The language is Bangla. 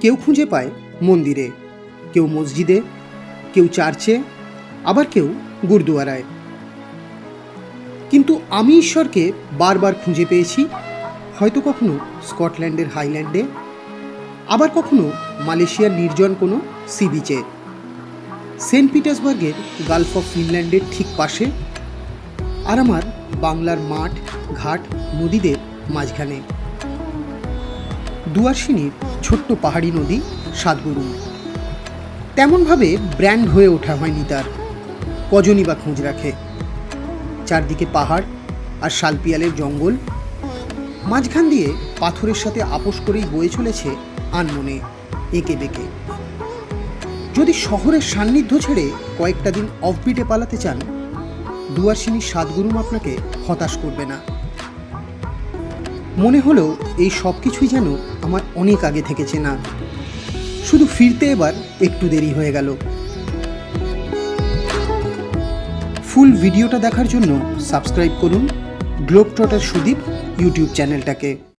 কেউ খুঁজে পায় মন্দিরে, কেউ মসজিদে, কেউ চার্চে, আবার কেউ গুরুদুয়ারায়। কিন্তু আমি ঈশ্বরকে বারবার খুঁজে পেয়েছি, হয়তো কখনো স্কটল্যান্ডের হাইল্যান্ডে, আবার কখনো মালয়েশিয়ার নির্জন কোনো সি বিচে, সেন্ট পিটার্সবার্গের গালফ অফ ফিনল্যান্ডের ঠিক পাশে, আর আমার বাংলার মাঠ, ঘাট, নদীদের মাঝখানে। দুয়ারসিনির ছোট্ট পাহাড়ি নদী সাতগুরু তেমনভাবে ব্র্যান্ড হয়ে ওঠা হয়নি তার, কজনই বা খোঁজ রাখে। চারদিকে পাহাড় আর শালপিয়ালের জঙ্গল, মাঝখান দিয়ে পাথরের সাথে আপোষ করেই বয়ে চলেছে আনমনে এঁকে বেঁকে। যদি শহরের সান্নিধ্য ছেড়ে কয়েকটা দিন অফবিটে পালাতে চান, দুয়ারসিনির সাতগুরুম আপনাকে হতাশ করবে না। মনে হলো এই সব কিছুই যেন আমার অনেক আগে থেকে চেনা, শুধু ফিরতে এবার একটু দেরি হয়ে গেল। ফুল ভিডিওটা দেখার জন্য সাবস্ক্রাইব করুন গ্লোব ট্রটার সুদীপ ইউটিউব চ্যানেলটাকে।